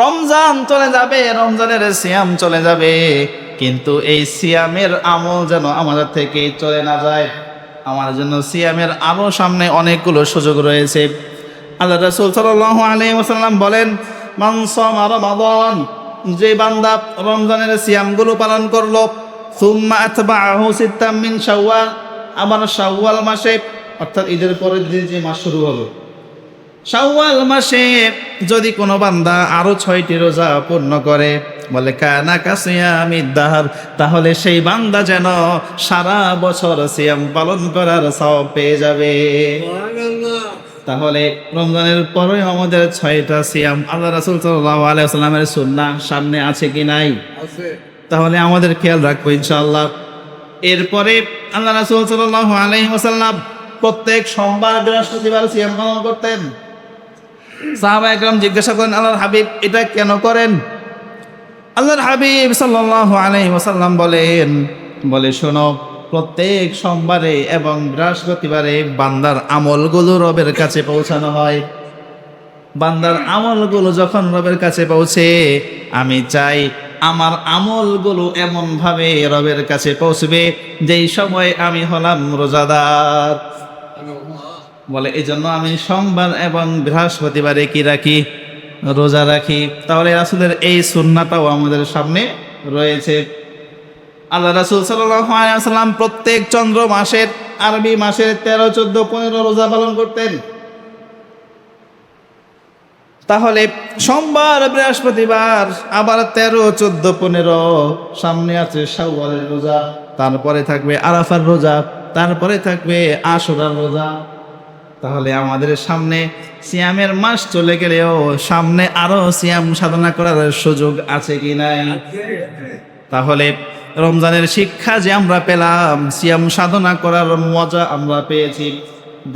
রমজান চলে যাবে, রমজানের সিয়াম চলে যাবে, কিন্তু এই সিয়ামের আমল যেন আমাদের থেকে চলে না যায়। আমার জন্য সিয়ামের আরো সামনে অনেকগুলো সুযোগ রয়েছে। আল্লাহ রাসূল সাল্লাল্লাহু আলাইহি ওয়াসাল্লাম বলেন, মান সামা রমাদান, যে বান্দা রমজানের সিয়ামগুলো পালন করলো, সুম্মা আতবাআহু সিত্তাম মিন শাওয়াল, আবার শাওয়াল মাসে অর্থাৎ ঈদের পরের দিন যে মাস শুরু হলো, শাওয়াল মাসে যদি কোনো বান্দা আরো 6টি রোজা পূর্ণ করে, বলে কানা কাসিয়ামিদ দাহর, তাহলে সেই বান্দা যেন সারা বছর সিয়াম পালন করার সওয়াব পেয়ে যাবে। তাহলে রমজানের পরে আমাদের 6টা সিয়াম আল্লাহ রাসূল সাল্লাল্লাহু আলাইহি ওয়াসাল্লামের সুন্নাহ সামনে আছে কি নাই? আছে। তাহলে আমাদের খেয়াল রাখবো ইনশাআল্লাহ। এরপরে আল্লাহ রাসূল সাল্লাল্লাহু আলাইহি ওয়াসাল্লাম প্রত্যেক সোমবার বৃহস্পতিবার সিয়াম পালন করতেন। সাহাবা একরাম জিজ্ঞাসা করেন, আল্লাহর হাবিব এটা কেন করেন? আল্লাহর হাবিব সাল্লাল্লাহু আলাইহি ওয়াসাল্লাম বলে শোনো, প্রত্যেক সোমবারে এবং বৃহস্পতিবারে বান্দার আমলগুলো রবের কাছে পৌঁছানো হয়। বান্দার আমলগুলো যখন রবের কাছে পৌঁছে, আমি চাই আমার আমলগুলো এমন ভাবে রবের কাছে পৌঁছবে যেই সময় আমি হলাম রোজাদার। বলে এই জন্য আমি সোমবার এবং বৃহস্পতিবারে কি রাখি? রোজা রাখি। তাহলে রাসূলের এই সুন্নাহটাও আমাদের সামনে রয়েছে। আল্লাহ রাসূল সাল্লাল্লাহু আলাইহি ওয়াসাল্লাম প্রত্যেক চন্দ্র মাসের, আরবি মাসের 13, 14, 15 রোজা পালন করতেন। তাহলে সোমবার বৃহস্পতিবার আবার 13, 14, 15 সামনে আছে শাওয়ালের রোজা, তারপরে থাকবে আরাফার রোজা, তারপরে থাকবে আশুরার রোজা। তাহলে আমাদের সামনে সিয়ামের মাস চলে গেলেও সামনে আরো সিয়াম সাধনা করার সুযোগ আছে কি নাই? তাহলে রমজানের শিক্ষা যে আমরা পেলাম, সিয়াম সাধনা করার মজা আমরা পেয়েছি।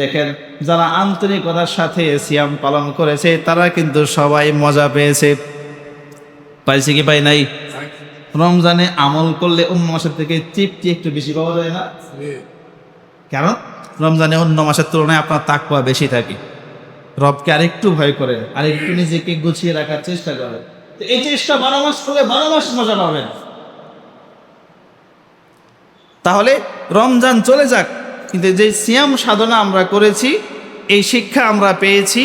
দেখেন, যারা আন্তরিকতার সাথে সিয়াম পালন করেছে তারা কিন্তু সবাই মজা পেয়েছে। পাইছে কি পাই নাই? রমজানে আমল করলে অন্য মাসের থেকে তৃপ্তি একটু বেশি পাওয়া যায় না? কারণ রমজানে অন্য মাসের তুলনায় আপনার তাকওয়া বেশি থাকে, রবকে আরেকটু ভয় করে, আরেকটু নিজেকে গুছিয়ে রাখার চেষ্টা করে। তো এই চেষ্টা 12 মাস করলে 12 মাস মজা পাবেন। তাহলে রমজান চলে যাক, কিন্তু যে সিয়াম সাধনা আমরা করেছি, এই শিক্ষা আমরা পেয়েছি,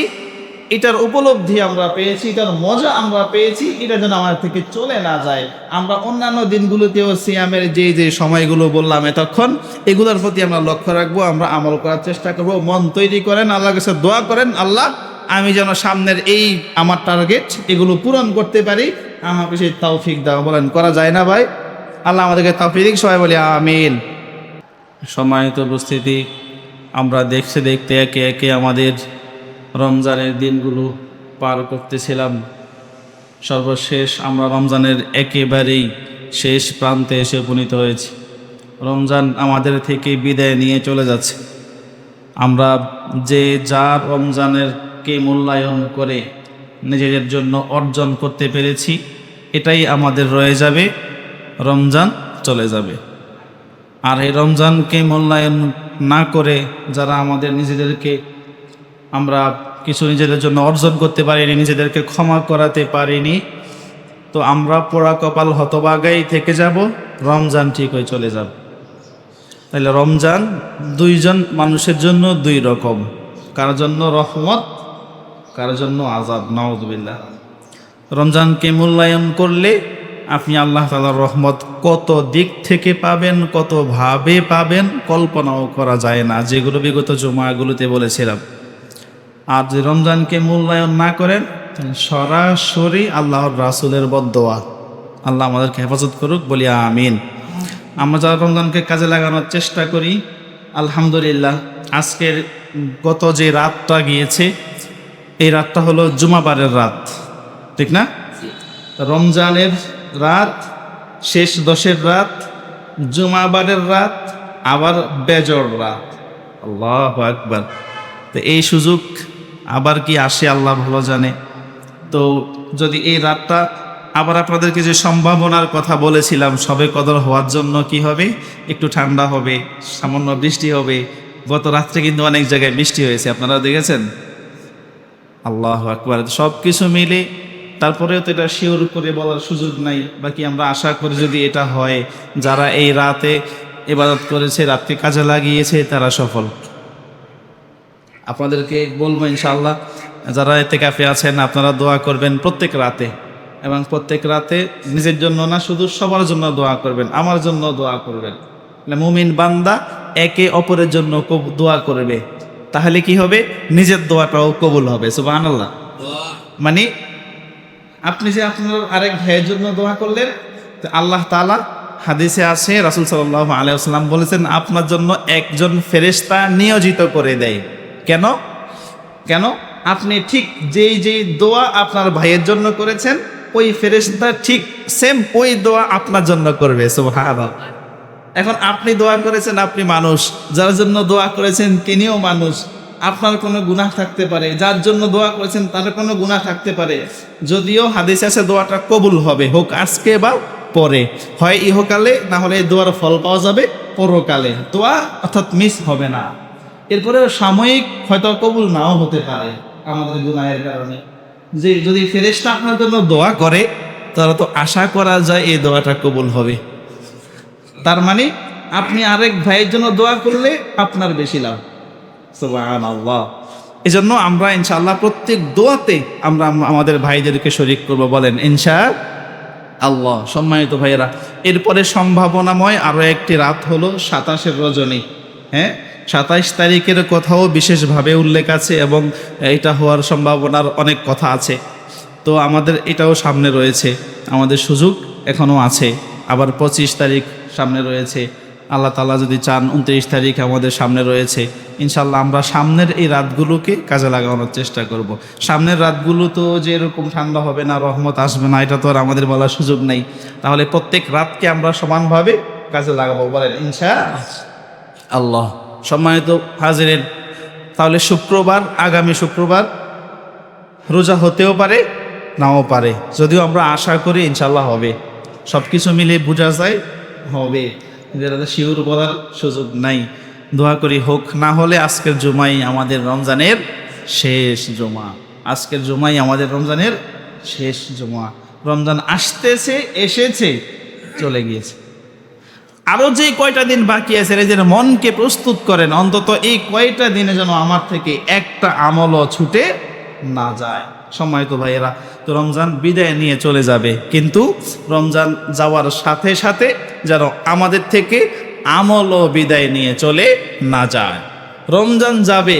এটার উপলব্ধি আমরা পেয়েছি, এটার মজা আমরা পেয়েছি, এটা যেন আমার থেকে চলে না যায়। আমরা অন্যান্য দিনগুলোতেও সিয়ামের যে সময়গুলো বললাম এতক্ষণ, এগুলোর প্রতি আমরা লক্ষ্য রাখবো, আমরা আমল করার চেষ্টা করব। মন তৈরি করেন, আল্লাহর কাছে দোয়া করেন, আল্লাহ আমি যেন সামনের এই আমার টার্গেট এগুলো পূরণ করতে পারি, আমাকে সেই তৌফিক দাও। বলেন করা যায় না ভাই? আল্লাহ আমাদেরকে তৌফিক, সবাই বলি আমিন। সম্মানিত উপস্থিতি, আমরা দেখতে একে একে আমাদের রমজানের দিনগুলো পার করতেছিলাম। সর্বশেষ আমরা রমজানের একেবারেই শেষ প্রান্তে এসে উপনীত হয়েছি। রমজান আমাদের থেকে বিদায় নিয়ে চলে যাচ্ছে। আমরা যে যা রমজানেরকে মূল্যায়ন করে নিজেদের জন্য অর্জন করতে পেরেছি, এটাই আমাদের রয়ে যাবে, রমজান চলে যাবে। আর এই রমজানকে মূল্যায়ন না করে যারা আমাদের নিজেদেরকে আমরা কিছু নিজেদের জন্য অর্জন করতে পারিনি, নিজেদেরকে ক্ষমা করাতে পারিনি, তো আমরা পোড়া কপাল হতভাগাই থেকে যাব, রমজান ঠিক হয়ে চলে যাব। তাহলে রমজান দুইজন মানুষের জন্য দুই রকম, কারোর জন্য রহমত, কারোর জন্য আযাব। নাউযুবিল্লাহ। রমজানকে মূল্যায়ন করলে আপনি আল্লাহ তাআলার রহমত কত দিক থেকে পাবেন, কত ভাবে পাবেন, কল্পনাও করা যায় না, যেগুলো বিগত জুমাগুলোতে বলেছিলাম। আর যে রমজানকে মূল্যায়ন না করেন, সরাসরি আল্লাহর রাসূলের বদদোয়া। আল্লাহ আমাদেরকে হেফাজত করুক, বলি আমিন। আমরা যারা রমজানকে কাজে লাগানোর চেষ্টা করি, আলহামদুলিল্লাহ, আজকের গত যে রাতটা গিয়েছে, এই রাতটা হলো জুমাবারের রাত, ঠিক না? রমজানের রাত, শেষ 10-এর রাত, জুমাবারের রাত, আবার বেজর রাত। আল্লাহু আকবার। তো এই সুযোগ আবার কি আসে আল্লাহ ভালো জানে। তো যদি এই রাতটা আবার আপনাদেরকে যে সম্ভাবনার কথা বলেছিলাম, সবে কদর হওয়ার জন্য কি হবে, একটু ঠান্ডা হবে, সামান্য বৃষ্টি হবে। গত রাত্রে কিন্তু অনেক জায়গায় বৃষ্টি হয়েছে, আপনারা দেখেছেন। আল্লাহু আকবার। সব কিছু মিলে তারপরেও তো এটা শিওর করে বলার সুযোগ নাই। বাকি আমরা আশা করি যদি এটা হয়, যারা এই রাতে ইবাদত করেছে, রাতকে কাজে লাগিয়েছে, তারা সফল। আপনাদেরকে বলবো ইনশাআল্লাহ, যারা ইতিকাফে আছেন আপনারা দোয়া করবেন প্রত্যেক রাতে, এবং প্রত্যেক রাতে নিজের জন্য না, শুধু সবার জন্য দোয়া করবেন, আমার জন্য দোয়া করবেন। মুমিন বান্দা একে অপরের জন্য দোয়া করবে, তাহলে কি হবে? নিজের দোয়াটাও কবুল হবে। সুবহানাল্লাহ। মানে আপনি যে আপনার আরেক ভাইয়ের জন্য দোয়া করলেন, তো আল্লাহ তাআলা হাদিসে আছে, রাসূল সাল্লাল্লাহু আলাইহি ওয়াসাল্লাম বলেছেন আপনার জন্য একজন ফেরেশতা নিয়োজিত করে দেয়। কেন? কেন? আপনি ঠিক যেই দোয়া আপনার ভাইয়ের জন্য করেছেন, ওই ফেরেশতা ঠিক সেম ওই দোয়া আপনার জন্য করবে। সুবহানাল্লাহ। এখন আপনি দোয়া করেছেন, আপনি মানুষ, যার জন্য দোয়া করেছেন তিনিও মানুষ, আপনার কোনো গুনাহ থাকতে পারে, যার জন্য দোয়া করেছেন তার কোনো গুনাহ থাকতে পারে। যদিও হাদিস আছে দোয়াটা কবুল হবে, হোক আজকে বা পরে, হয় ইহকালে, না হলে এই দোয়ার ফল পাওয়া যাবে পরকালে। দোয়া অর্থাৎ মিস হবে না। এরপরে সাময়িক হয়তো কবুল নাও হতে পারে আমাদের গুনাহের কারণে। যে যদি ফেরেশতা আপনার জন্য দোয়া করে, তাহলে তো আশা করা যায় এই দোয়াটা কবুল হবে। তার মানে আপনি আরেক ভাইয়ের জন্য দোয়া করলে আপনার বেশি লাভ। সুবহানাল্লাহ। এই জন্য আমরা ইনশাআল্লাহ প্রত্যেক দোয়াতে আমরা আমাদের ভাইদেরকে শরীক করব, বলেন ইনশাআল্লাহ। সম্মানিত ভাইয়েরা, এরপরে সম্ভাবনাময় আরও একটি রাত হলো 27 রজনী। হ্যাঁ, 27 তারিখের কথাও বিশেষভাবে উল্লেখ আছে, এবং এটা হওয়ার সম্ভাবনার অনেক কথা আছে। তো আমাদের এটাও সামনে রয়েছে, আমাদের সুযোগ এখনও আছে। আবার 25 তারিখ সামনে রয়েছে, আল্লাহ তাআলা যদি চান 29 তারিখ আমাদের সামনে রয়েছে। ইনশাল্লাহ আমরা সামনের এই রাতগুলোকে কাজে লাগানোর চেষ্টা করব। সামনের রাতগুলো তো যে এরকম ঠান্ডা হবে না, রহমত আসবে না, এটা তো আর আমাদের বলার সুযোগ নেই। তাহলে প্রত্যেক রাতকে আমরা সমানভাবে কাজে লাগাবো, বলেন ইনশাআল্লাহ। সম্মানিত হাজিরেন, তাহলে শুক্রবার, আগামী শুক্রবার রোজা হতেও পারে, নাও পারে, যদিও আমরা আশা করি ইনশাল্লাহ হবে। সব কিছু মিলে বোঝা যায় হবে, যেটা শিওর বলার সুযোগ নাই। দোয়া করি হোক, না হলে আজকের জুমাই আমাদের রমজানের শেষ জুমা। আজকের জুমাই আমাদের রমজানের শেষ জুমা। রমজান আসতেছে, এসেছে, চলে গিয়েছে। আরও যে কয়টা দিন বাকি আছে, নিজের মনকে প্রস্তুত করেন, অন্তত এই কয়টা দিনে যেন আমার থেকে একটা আমলও ছুটে না যায়। সম্মানিত ভাইয়েরা, তো রমজান বিদায় নিয়ে চলে যাবে, কিন্তু রমজান যাওয়ার সাথে সাথে যেন আমাদের থেকে আমলও বিদায় নিয়ে চলে না যায়। রমজান যাবে,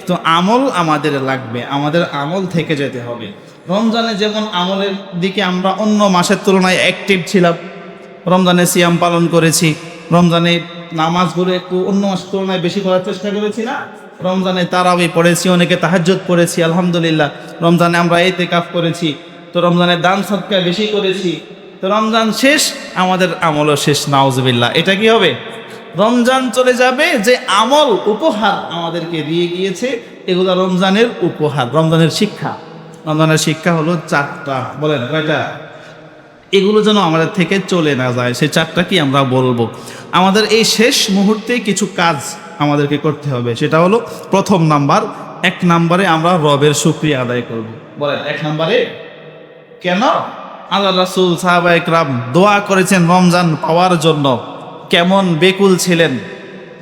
তো আমল আমাদের লাগবে, আমাদের আমল থেকে যেতে হবে। রমজানে যেমন আমলের দিকে আমরা অন্য মাসের তুলনায় অ্যাক্টিভ ছিলাম, রমজানে সিয়াম পালন করেছি, রমজানে নামাজগুলো একটু অন্য মাসের তুলনায় বেশি করার চেষ্টা করেছি না, রমজানে তারাবি পড়েছি, অনেকে তাহাজ্জুদ পড়েছি, আলহামদুলিল্লাহ। রমজানে আমরা ইতিকাফ করেছি, তো রমজানে দান সদকা বেশি করেছি। তো রমজান শেষ, আমাদের আমলও শেষ, নাউজুবিল্লাহ। এটা কি হবে? রমজান চলে যাবে, যে আমল উপহার আমাদেরকে দিয়ে গিয়েছে, এগুলো রমজানের উপহার, রমজানের শিক্ষা। রমজানের শিক্ষা হলো 4টা, বলেন কয়টা? এগুলো যেন আমাদের থেকে চলে না যায়। সেই 4টা কি আমরা বলবো। আমাদের এই শেষ মুহূর্তে কিছু কাজ আমাদেরকে করতে হবে। সেটা হলো প্রথম নাম্বার, 1 নম্বরে আমরা রবের শুকরিয়া আদায় করব। বলেন 1 নম্বরে কেন? আল্লাহ রাসূল, সাহাবায়ে কেরাম দোয়া করেছেন রমজান পাওয়ার জন্য, কেমন বেকুল ছিলেন।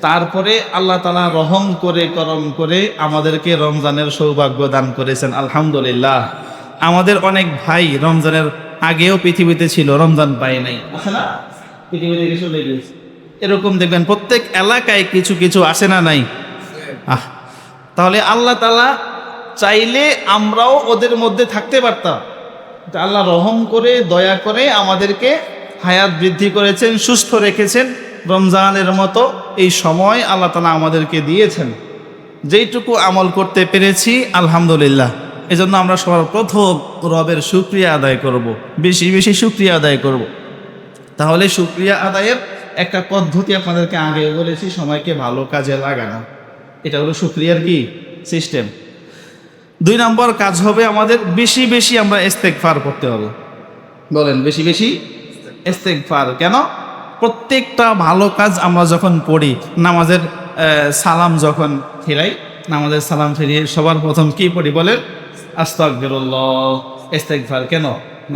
তারপরে আল্লাহ তাআলা রহম করে, করম করে আমাদেরকে রমজানের সৌভাগ্য দান করেছেন, আলহামদুলিল্লাহ। আমাদের অনেক ভাই রমজানের আগেও পৃথিবীতে ছিল, রমজান পায় নাই, আছে না? পৃথিবী থেকে চলে গেছে। এরকম দেখবেন প্রত্যেক এলাকায় কিছু কিছু আসে না, নাই? তাহলে আল্লাহ তাআলা চাইলে আমরাও ওদের মধ্যে থাকতে পারতাম। আল্লাহ রহম করে, দয়া করে আমাদেরকে হায়াত বৃদ্ধি করেছেন, সুস্থ রেখেছেন। রমজানের মতো এই সময় আল্লাহ তাআলা আমাদেরকে দিয়েছেন, যেইটুকু আমল করতে পেরেছি আলহামদুলিল্লাহ। এজন্য আমরা সবার প্রথম রবের শুকরিয়া আদায় করব, বেশি বেশি শুকরিয়া আদায় করব। তাহলে শুকরিয়া আদায়ের একটা পদ্ধতি আপনাদেরকে আগে বলেছি, সময়কে ভালো কাজে লাগানো। এটা হলো শুকরিয়ার কি সিস্টেম। 2 নম্বর কাজ হবে আমাদের বেশি বেশি আমরা ইস্তেগফার করতে হবে। বলেন বেশি বেশি ইস্তেগফার। কেন? প্রত্যেকটা ভালো কাজ আমরা যখন পড়ি, নামাজের সালাম যখন ফিরাই, নামাজের সালাম ফিরিয়ে সবার প্রথম কি পড়ি? বলেন আস্তাগফিরুল্লাহ, ইস্তেগফার কেন?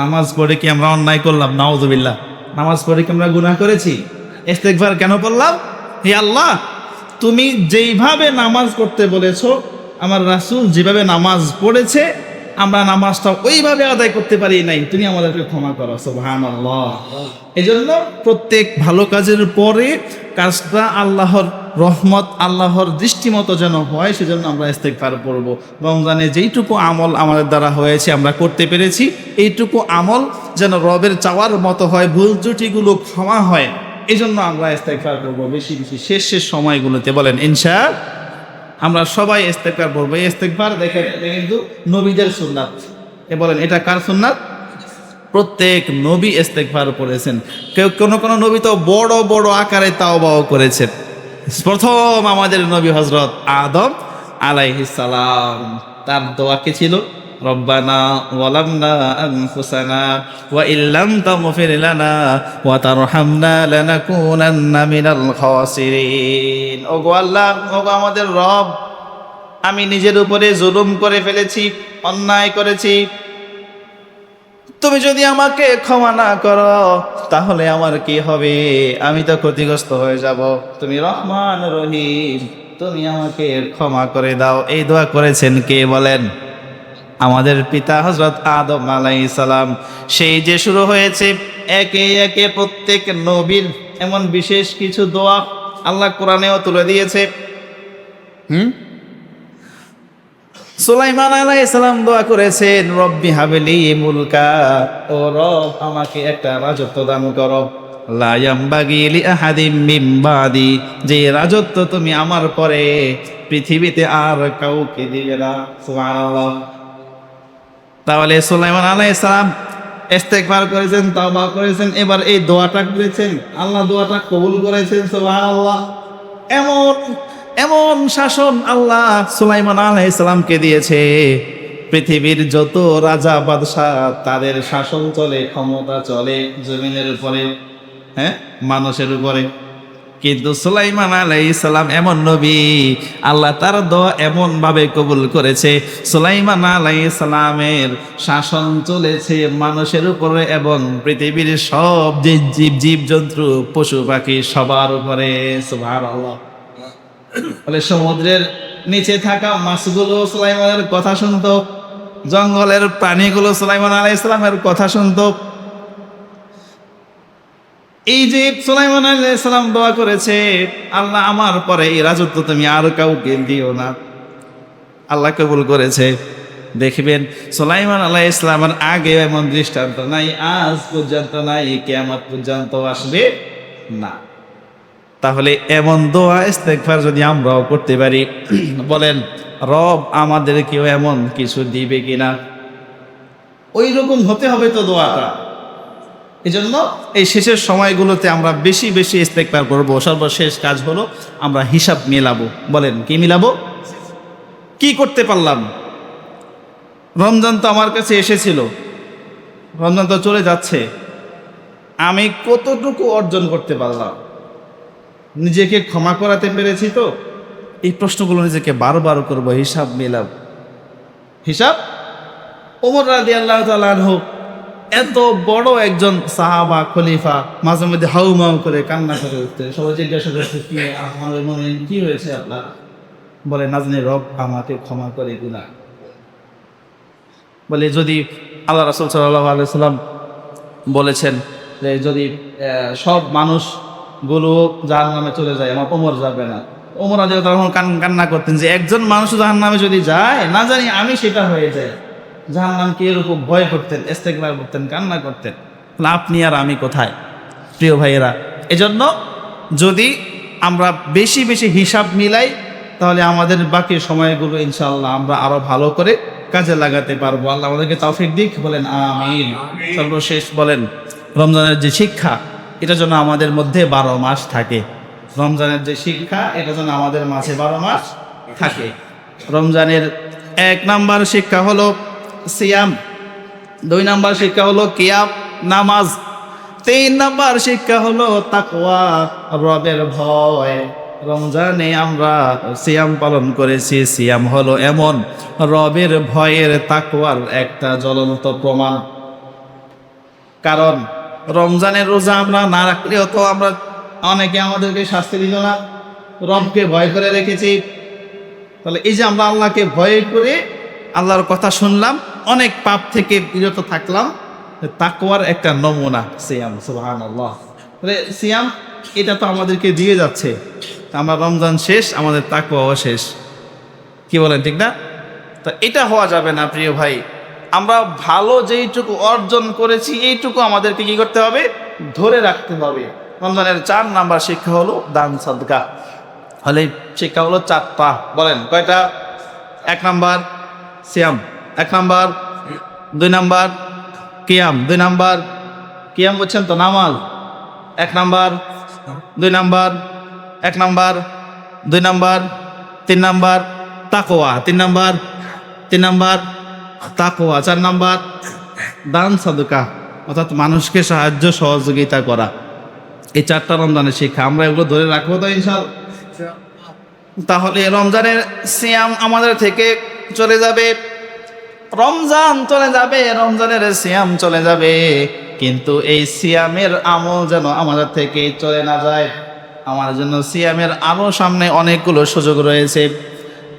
নামাজ পড়ে কি আমরা অন্যায় করলাম? নাউযুবিল্লাহ। নামাজ পড়ে কি আমরা গুনাহ করেছি? ইস্তেগফার কেন পড়লাম? হে আল্লাহ, তুমি যেইভাবে নামাজ করতে বলেছো, আমার রাসূল যেভাবে নামাজ পড়েছে, আমরা নামাজটা ওইভাবে আদায় করতে পারি নাই, তুমি আমাদেরকে ক্ষমা করো। সুবহানাল্লাহ। এই জন্য প্রত্যেক ভালো কাজের পরে কাজটা আল্লাহর রহমত, আল্লাহর দৃষ্টিমতো যেন হয়, সেজন্য আমরা ইস্তেগফার পড়ব। রমজানে যেইটুকু আমল আমাদের দ্বারা হয়েছে, আমরা করতে পেরেছি, এইটুকু আমল যেন রবের চাওয়ার মতো হয়, ভুল ত্রুটিগুলো ক্ষমা হয়, এই জন্য আমরা ইস্তেগফার করব বেশি বেশি শেষ সময়গুলোতে। বলেন ইনশাআল্লাহ। আমরা সবাই ইস্তেগফার পড়বো। এই ইস্তেগফার দেখেন, এটা কিন্তু নবীদের সুন্নাত। বলেন এটা কার সুন্নাত? প্রত্যেক নবী ইস্তেগফার পড়েছেন। কেউ কোনো নবী তো বড় বড় আকারে তাওবাও করেছেন। প্রথম আমাদের নবী হযরত আদম আলাইহিস সালাম, তার দোয়া কি ছিল? রব্বানা ওয়ালামনা আনফুসানা ওয়া ইল্লাম তাগফির লানা ওয়া তারহামনা লানাকুনান্না মিনাল খাসিরিন। ওগো আল্লাহ, ওগো আমাদের রব, আমি নিজের উপরে জুলুম করে ফেলেছি, অন্যায় করেছি। তুমি যদি আমাকে ক্ষমা না করো তাহলে আমার কি হবে? আমি তো ক্ষতিগ্রস্ত হয়ে যাব। তুমি রহমান রহিম, তুমি আমাকে ক্ষমা করে দাও। এই দোয়া করেছেন কে বলেন? আমাদের পিতা হযরত আদম আলাইহিস সালাম। সেই যে শুরু হয়েছে একে একে প্রত্যেক নবীর এমন বিশেষ কিছু দোয়া আল্লাহ কোরআনেও তুলে দিয়েছে। সুলাইমান আলাইহিস সালাম দোয়া করেছেন, রব্বি হাবলি মুলকা, ও রব আমাকে একটা রাজত্ব দান করো, লা ইয়ামবাগি লি আহাদিম মিন বাদি, যে রাজত্ব তুমি আমার পরে পৃথিবীতে আর কাউকে দিবে না। সুবহানাল্লাহ। তাহলে সুলাইমান আলাইহিস সালাম ইস্তেগফার করেছেন, তাওবা করেছেন, এবার এই দোয়াটা করেছেন, আল্লাহ দোয়াটা কবুল করেছেন। সুবহানাল্লাহ। এমন এমন শাসন আল্লাহ সুলাইমান আলাইহিস সালামকে দিয়েছে, পৃথিবীর যত রাজা বাদশাহ তাদের শাসন চলে, ক্ষমতা চলে জমিনের উপরে, হ্যাঁ, মানুষের উপরে। কিন্তু সুলাইমান আলাইহিস সালাম এমন নবী, আল্লাহ তার দোয়া এমন ভাবে কবুল করেছে, সুলাইমান আলাইহিস সালামের শাসন চলেছে মানুষের উপরে এবং পৃথিবীর সব যে জীবজন্তু পশু পাখি সবার উপরে। সুবহানাল্লাহ। বলে সমুদ্রের নিচে থাকা মাছগুলো সুলাইমানের কথা শুনতো, জঙ্গলের প্রাণীগুলো সুলাইমান আলাইহিস সালামের কথা শুনতো। এই যে সুলাইমান আলাইহিস সালাম দোয়া করেছে, আল্লাহ আমার পরে এই রাজত্ব তুমি আর কাউকে দিও না, আল্লাহ কবুল করেছে। দেখবেন সুলাইমান আলাইহিস সালামের আগে এমন দৃষ্টান্ত নাই, আজ পর্যন্ত নাই, কিয়ামত পর্যন্ত আসবে না। তাহলে এমন দোয়া ইস্তেগফার যদি আমরাও করতে পারি, বলেন রব আমাদেরকেও এমন কিছু দিবে কিনা? ওই রকম হতে হবে তো দোয়াটা। এই জন্য এই শেষের সময়গুলোতে আমরা বেশি বেশি ইস্তেগফার করব। সর্বশেষ কাজ হলো আমরা হিসাব মেলাবো। বলেন কি মিলাবো? কি করতে পারলাম? রমজান তো আমার কাছে এসেছিল, রমজান তো চলে যাচ্ছে, আমি কতটুকু অর্জন করতে পারলাম? নিজেকে ক্ষমা করাতে পেরেছি তো? এই প্রশ্নগুলো নিজেকে বারবার করবো, হিসাব মেলাব। হিসাব। ওমর রাদিয়াল্লাহু তাআলা আনহু এত বড় একজন সাহাবা, খলিফা, মাঝে মধ্যে হাউমাউ করে কান্না করে উঠতেন। সবাই জিজ্ঞাসা করছে, কি আমাদের মনে কি হয়েছে আপনার? বলে না জানি, রব আমাকে ক্ষমা করে গুনাহ। বলে যদি আল্লাহ রাসূল সাল্লাল্লাহু আলাইহি ওয়াসাল্লাম বলেছেন যে যদি সব মানুষগুলো জাহান্নামে চলে যায়, আমার ওমর যাবে না। ওমর রাদিয়াল্লাহু তাআলা কান্না করতেন যে একজন মানুষ জাহান্নামে যদি যায়, না জানি আমি সেটা হয়ে যায়। জাহান্নামকে এরকম ভয় করতেন, ইস্তেগফার করতেন, কান্না করতেন। আপনি আর আমি কোথায় প্রিয় ভাইয়েরা? এজন্য যদি আমরা বেশি বেশি হিসাব মিলাই, তাহলে আমাদের বাকি সময়গুলো ইনশাআল্লাহ আমরা আরো ভালো করে কাজে লাগাতে পারবো। আল্লাহ আমাদেরকে তৌফিক দিক। বলেন আমিন। সর্বশেষ বলেন, রমজানের যে শিক্ষা, এটা যেন আমাদের মধ্যে 12 মাস থাকে। রমজানের যে শিক্ষা, এটা যেন আমাদের মাঝে 12 মাস থাকে। রমজানের 1 নাম্বার শিক্ষা হলো সিয়াম, 2 নাম্বার শিক্ষা হলো কিয়াম নামাজ, 3 নাম্বার শিক্ষা হলো তাকওয়া, রবের ভয়। রমজানে আমরা সিয়াম পালন করেছি। সিয়াম হলো এমন রবের ভয়ের তাকওয়ার একটা জ্বলন্ত প্রমাণ। কারণ রমজানের রোজা আমরা না রাখলেও তো আমরা অনেকে আমাদেরকে শাস্তি দিল না, রবকে ভয় করে রেখেছি। তাহলে এই যে আমরা আল্লাহকে ভয় করে আল্লাহর কথা শুনলাম, অনেক পাপ থেকে বিরত থাকলাম, তাকওয়ার একটা নমুনা সিয়াম। সুবহানাল্লাহ। তাহলে সিয়াম এটা তো আমাদেরকে দিয়ে যাচ্ছে, আমরা রমজান শেষ, আমাদের তাকওয়াও শেষ। কি বলেন, ঠিক না? তা এটা হওয়া যাবে না প্রিয় ভাই। আমরা ভালো যেইটুকু অর্জন করেছি এইটুকু আমাদেরকে কি করতে হবে? ধরে রাখতে হবে। রমজানের 4 নাম্বার শিক্ষা হলো দান সাদকা। হলে শিক্ষা হলো 4টা। বলেন কয়টা? 1 নাম্বার সিয়াম, 1 নাম্বার, 2 নাম্বার কিয়াম, 2 নাম্বার কিয়াম বলছেন তো নামাজ, 1 number, 2 number, 1 number, 2 number, 3 number তাকওয়া, 3 নাম্বার, 3 নাম্বার তাকওয়া, 4 নাম্বার দান সাদকা, অর্থাৎ মানুষকে সাহায্য সহযোগিতা করা। এই 4টা রমজানের শিক্ষা, আমরা এগুলো ধরে রাখবো তো ইনশাআল্লাহ। তাহলে রমজানের সিয়াম আমাদের থেকে চলে যাবে, রমজান চলে যাবে, রমজানের সিয়াম চলে যাবে, কিন্তু এই সিয়ামের আমল যেন আমাদের থেকে চলে না যায়। আমার জন্য সিয়ামের আরো সামনে অনেকগুলো সুযোগ রয়েছে।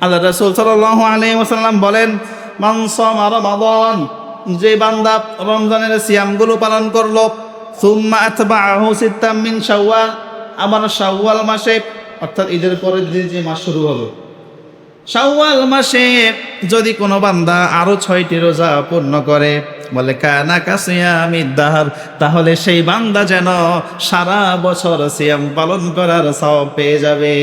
আল্লাহ রাসূল সাল্লাল্লাহু আলাইহি ওয়াসাল্লাম বলেন, মান সামা রমাদান, যে বান্দা রমজানের সিয়ামগুলো পালন করলো, সুম্মা আতবাআহু সিত্তাম মিন শাওয়াল, আবার শাওয়াল মাসে অর্থাৎ ঈদের পরে যে মাস শুরু হবে, শাওয়াল মাসে যদি কোনো বান্দা আরো 6টি রোজা পূর্ণ করে, বলে কানা কাসিয়ামিদ দাহর, তাহলে সেই বান্দা যেন সারা বছর সিয়াম পালন করার সওয়াব পেয়ে যাবে।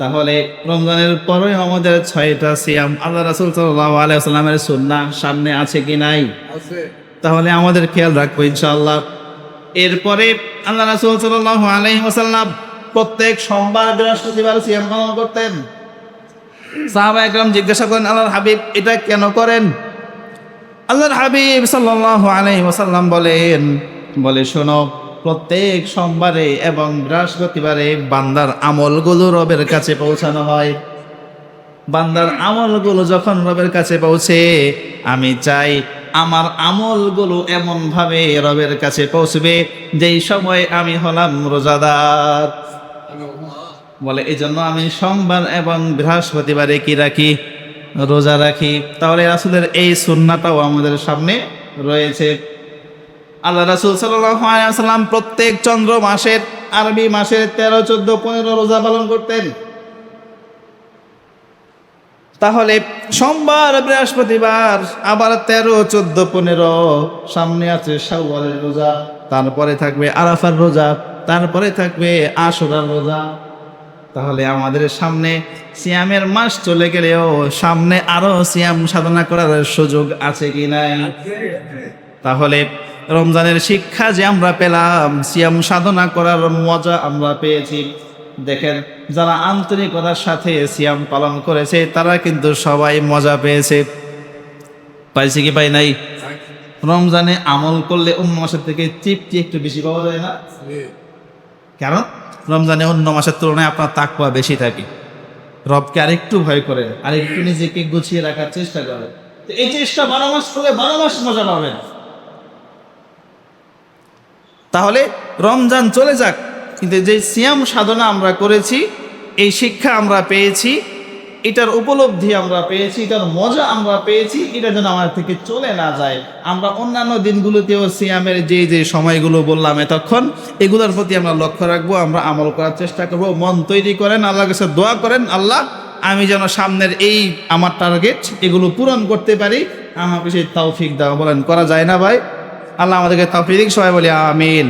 তাহলে রমজানের পরে আমাদের 6টা সিয়াম আল্লাহ রাসূল সাল্লাল্লাহু আলাইহি ওয়াসাল্লামের সুন্নাহ সামনে আছে কি নাই? আছে। তাহলে আমাদের খেয়াল রাখবো ইনশাআল্লাহ। এরপরে আল্লাহ রাসূল সাল্লাল্লাহু আলাইহি ওয়াসাল্লাম প্রত্যেক সোমবার বৃহস্পতিবার সিয়াম পালন করতেন। সাহাবায়ে কেরাম জিজ্ঞাসা করেন, আল্লাহর হাবিব এটা কেন করেন? আল্লাহর হাবিব সাল্লাল্লাহু আলাইহি ওয়াসাল্লাম বলে শোনো, প্রত্যেক সোমবারে এবং বৃহস্পতিবারে বান্দার আমলগুলো রবের কাছে পৌঁছানো হয়। বান্দার আমলগুলো যখন রবের কাছে পৌঁছে, আমি চাই আমার আমলগুলো এমন ভাবে রবের কাছে পৌঁছবে যেই সময় আমি হলাম রোজাদার। বলে এই জন্য আমি সোমবার এবং বৃহস্পতিবারে কি রাখি? রোজা রাখি। তাহলে রাসূলের এই সুন্নাহটাও আমাদের সামনে রয়েছে। আল্লাহ রাসূল সাল্লাল্লাহু আলাইহি ওয়াসাল্লাম প্রত্যেক চন্দ্র মাসের, আরবি মাসের 13, 14, 15 রোজা পালন করতেন। তাহলে সোমবার, বৃহস্পতিবার, আবার 13, 14, 15, সামনে আছে শাওয়ালের রোজা, তারপরে থাকবে আরাফার রোজা, তারপরে থাকবে আশুরার রোজা। তাহলে আমাদের সামনে সিয়ামের মাস চলে গেলেও সামনে আরো সিয়াম সাধনা করার সুযোগ আছে কি নাই? তাহলে রমজানের শিক্ষা যে আমরা পেলাম, সিয়াম সাধনা করার মজা আমরা পেয়েছি। দেখেন, যারা আন্তরিকতার সাথে সিয়াম পালন করেছে তারা কিন্তু সবাই মজা পেয়েছে। পাইছে কি পাই নাই? রমজানে আমল করলে অন্য মাসের থেকে তৃপ্তি একটু বেশি পাওয়া যায় না? কারণ রমজানে অন্য মাসের তুলনায় আপনার তাকওয়া বেশি থাকে, রবকে আরেকটু ভয় করে, আরেকটু নিজেকে গুছিয়ে রাখার চেষ্টা করে। তো এই চেষ্টা 12 মাস করে 12 মাস মজা পাবেন। তাহলে রমজান চলে যাক, কিন্তু যে সিয়াম সাধনা আমরা করেছি, এই শিক্ষা আমরা পেয়েছি, এটার উপলব্ধি আমরা পেয়েছি, এটার মজা আমরা পেয়েছি, এটা যেন আমার থেকে চলে না যায়। আমরা অন্যান্য দিনগুলোতেও সিয়ামের যে সময়গুলো বললাম এতক্ষণ, এগুলোর প্রতি আমরা লক্ষ্য রাখবো, আমরা আমল করার চেষ্টা করবো। মন তৈরি করেন, আল্লাহর কাছে দোয়া করেন, আল্লাহ আমি যেন সামনের এই আমার টার্গেট এগুলো পূরণ করতে পারি, আমাকে সেই তৌফিক দাও। বলেন করা যায় না ভাই? আল্লাহ আমাদেরকে তৌফিক দিক, সবাই বলি আমিন।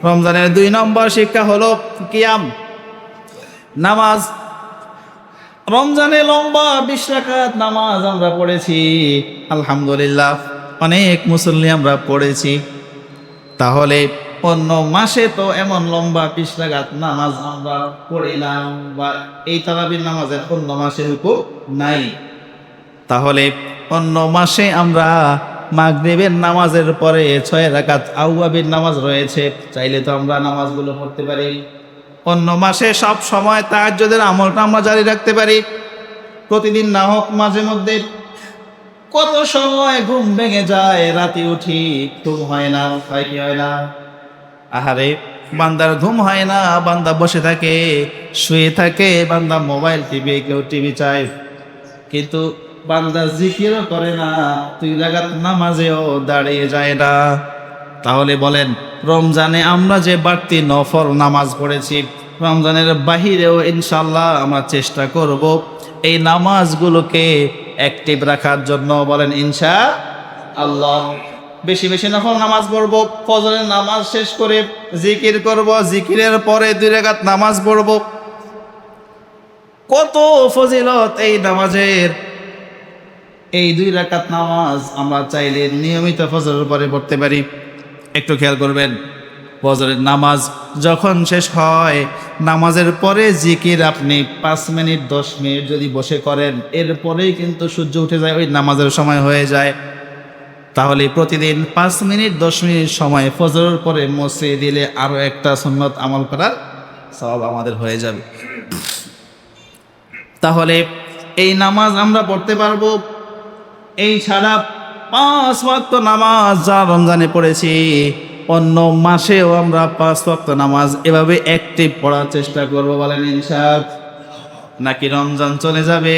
রমজানের 2 নম্বর শিক্ষা হলো কিয়াম, নামাজ। রমজানে লম্বা 20 রাকাত নামাজ আমরা পড়েছি, আলহামদুলিল্লাহ, অনেক মুসল্লি আমরা পড়েছি। তাহলে অন্য মাসে তো এমন লম্বা 20 রাকাত নামাজ আমরা পড়ি না, বা এই তারাবির নামাজের অন্য মাসের উপর নাই। তাহলে অন্য মাসে আমরা মাগরিবের নামাজের পরে 6 রাকাত আওয়াবির নামাজ রয়েছে, চাইলে তো আমরা নামাজগুলো পড়তে পারি। অন্য মাসে সব সময় তাহাজ্জুদের আমলটা আমরা জারি রাখতে পারি, প্রতিদিন না হোক মাঝে মধ্যে। কত সময় ঘুম ভেঙে যায়, রাতে উঠি ঘুম হয় না, হয় কি হয় না? আহারে, বান্দার ঘুম হয় না, বান্দা বসে থাকে, শুয়ে থাকে, বান্দা মোবাইল টিভি, কেউ টিভি চায়, কিন্তু বান্দা জিকিরও করে না, 2 রাকাত নামাজেও দাঁড়িয়ে যায় না। তাহলে বলেন, রমজানে আমরা যে বাড়তি নফল নামাজ পড়েছি, রমজানের বাহিরেও ইনশাল্লাহ আমরা চেষ্টা করব এই নামাজগুলোকে অ্যাক্টিভ রাখার জন্য। বলেন ইনশাআল্লাহ। বেশি বেশি নফল নামাজ পড়ব, ফজরের নামাজ শেষ করে জিকির করব, জিকিরের পরে 2 রাকাত নামাজ পড়ব। কত ফজিলত এই নামাজের! এই 2 রাকাত নামাজ আমরা চাইলে নিয়মিত ফজরের পরে পড়তে পারি। একটু খেয়াল করবেন, ফজরের নামাজ যখন শেষ হয়, নামাজের পরে জিকির আপনি 5 মিনিট 10 মিনিট যদি বসে করেন, এরপরেই কিন্তু সূর্য উঠে যায়, ওই নামাজের সময় হয়ে যায়। তাহলে প্রতিদিন 5 মিনিট 10 মিনিট সময় ফজরের পরে মসে দিলে আরও একটা সুন্নত আমল করার সওয়াব আমাদের হয়ে যাবে। তাহলে এই নামাজ আমরা পড়তে পারবো। এই ছাড়া 5 ওয়াক্ত নামাজ যা রমজানে পড়েছি, অন্য মাসেও আমরা 5 ওয়াক্ত নামাজ এভাবে অ্যাক্টিভ পড়ার চেষ্টা করব। বলেন ইনশাআল্লাহ। নাকি রমজান চলে যাবে,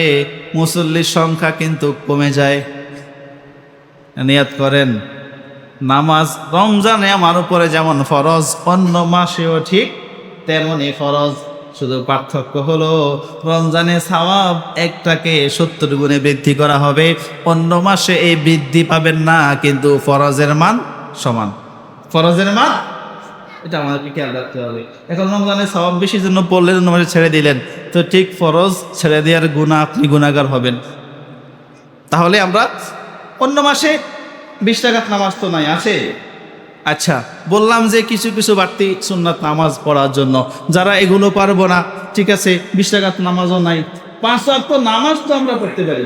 মুসল্লির সংখ্যা কিন্তু কমে যায়? নিয়ত করেন, নামাজ রমজানে আমার উপরে যেমন ফরজ, অন্য মাসেও ঠিক তেমনই ফরজ। শুধু পার্থক্য হলো রমজানে সওয়াব একটাকে 70 গুণে বৃদ্ধি করা হবে, অন্য মাসে এই বৃদ্ধি পাবেন না, কিন্তু ফরজের মান সমান। ফরজের মান, এটা আমাদেরকে খেয়াল রাখতে হবে। এখন রমজানে সওয়াব বেশি জন্য পড়লেন, অন্য মাসে ছেড়ে দিলেন, তো ঠিক ফরজ ছেড়ে দেওয়ার গুনাহ আপনি গুনাহগার হবেন। তাহলে আমরা অন্য মাসে 20 রাকাত নামাজ তো নাই, আছে? আচ্ছা, বললাম যে কিছু কিছু বাড়তি সুন্নাত নামাজ পড়ার জন্য, যারা এগুলো পারবো না, ঠিক আছে, 20 রাকাত নামাজও নাই, 5 ওয়াক্ত নামাজ তো আমরা পড়তে পারি।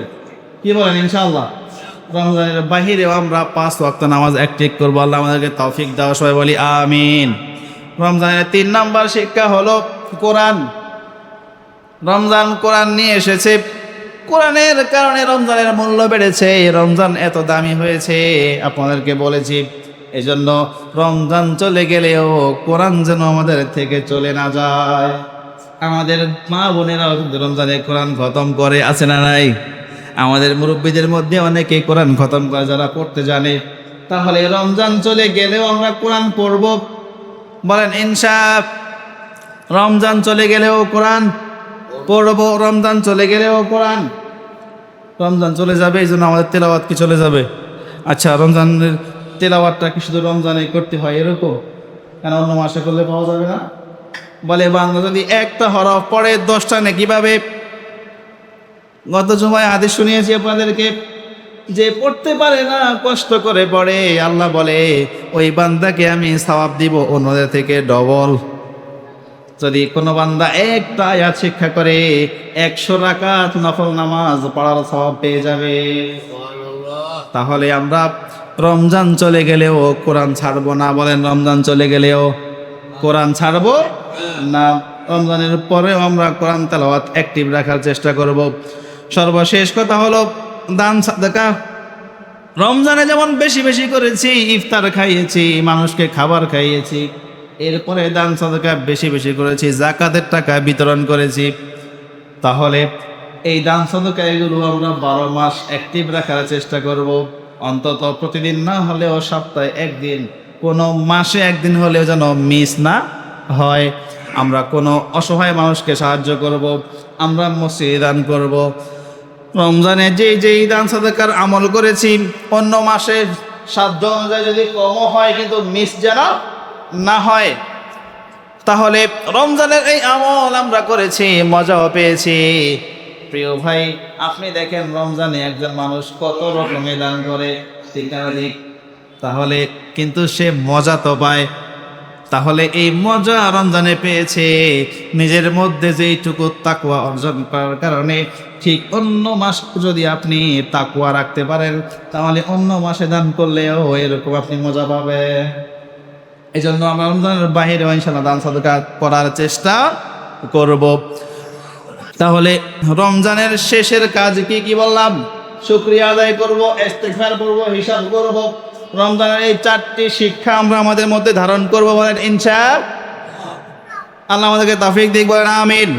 কি বলেন ইনশাআল্লাহ? রমজানের বাহিরেও আমরা 5 ওয়াক্ত নামাজ অ্যাক্টিভ করবো। আল্লাহ আমাদেরকে তৌফিক দাও, সবাই বলি আমিন। রমজানের 3 নাম্বার শিক্ষা হলো কোরআন। রমজান কোরআন নিয়ে এসেছে, কোরআনের কারণে রমজানের মূল্য বেড়েছে, রমজান এত দামি হয়েছে, আপনাদেরকে বলেছি। এজন্য রমজান চলে গেলেও কোরআন যেন আমাদের থেকে চলে না যায়। আমাদের মা বোনেরা রমজানে কোরআন খতম করে, আছে না নাই? আমাদের মুরব্বীদের মধ্যে অনেকে কোরআন খতম করে, যারা পড়তে জানে। তাহলে রমজান চলে গেলেও আমরা কোরআন পড়ব। বলেন ইনশাআল্লাহ। রমজান চলে গেলেও কোরআন পড়ব, রমজান চলে গেলেও কোরআন। রমজান চলে যাবে, এই জন্য আমাদের তেলাওয়াত কি চলে যাবে? আচ্ছা, রমজানের তেলাওয়াতটা কি শুধু রমজানে করতে হয় এরকম? কেন অন্য মাসে করলে পাওয়া যাবে না? বলে বান্দা যদি একটা হরফ পড়ে 10টা নেকি পাবে। গত জুমায় হাদিস শুনিয়েছি আপনাদেরকে, যে পড়তে পারে না, কষ্ট করে পড়ে, আল্লাহ বলে ওই বান্দাকে আমি সওয়াব দিব অন্যদের থেকে ডবল। যদি কোনো বান্দা একটা আয়াত শিক্ষা করে, 100 রাকাত নফল নামাজ পড়ার সওয়াব পেয়ে যাবে। তাহলে আমরা রমজান চলে গেলেও কোরআন ছাড়বো না। বলেন রমজান চলে গেলেও কোরআন ছাড়বো না। রমজানের পরেও আমরা কোরআন তেলাওয়াত অ্যাক্টিভ রাখার চেষ্টা করব। সর্বশেষ কথা হলো দান সাদাকা। রমজানে যেমন বেশি বেশি করেছি, ইফতার খাইয়েছি, মানুষকে খাবার খাইয়েছি, এরপরে দান সাদাকা বেশি বেশি করেছি, যাকাতের টাকা বিতরণ করেছি। তাহলে এই দান সাদাকা এগুলো আমরা 12 মাস অ্যাক্টিভ রাখার চেষ্টা করব। অন্তত প্রতিদিন না হলেও সপ্তাহে 1 দিন, কোনো মাসে 1 দিন হলেও যেন মিস না হয়। আমরা কোনো অসহায় মানুষকে সাহায্য করব, আমরা মসজিদে দান করব। রমজানে যেই দান সাদাকার আমল করেছি, অন্য মাসের সাধ্য অনুযায়ী যদি কমও হয়, কিন্তু মিস যেন না হয়। তাহলে রমজানের এই আমল আমরা করেছি, মজাও পেয়েছি। প্রিয় ভাই, আপনি দেখেন রমজানে একজন মানুষ কত রকমের দান করে, ঠিক না? তাহলে কিন্তু সে মজা তো পায়। তাহলে এই মজা রমজানে পেয়েছে, নিজের মধ্যে যেইটুকু তাকওয়া অর্জন করার কারণে, ঠিক অন্য মাস যদি আপনি তাকওয়া রাখতে পারেন, তাহলে অন্য মাসে দান করলেও এরকম আপনি মজা পাবেন। এই জন্য আমরা রমজানের বাহিরে ইনশাআল্লাহ দান সাদকা করার চেষ্টা করব। তাহলে রমজানের শেষের কাজ কি কি বললাম? শুকরিয়া আদায় করব, ইস্তিগফার করব, হিসাব করব। রমজানের এই 4টি শিক্ষা আমরা আমাদের মধ্যে ধারণ করব, বলেন ইনশাআল্লাহ। আল্লাহ আমাদেরকে তৌফিক দিক, বলেন আমিন।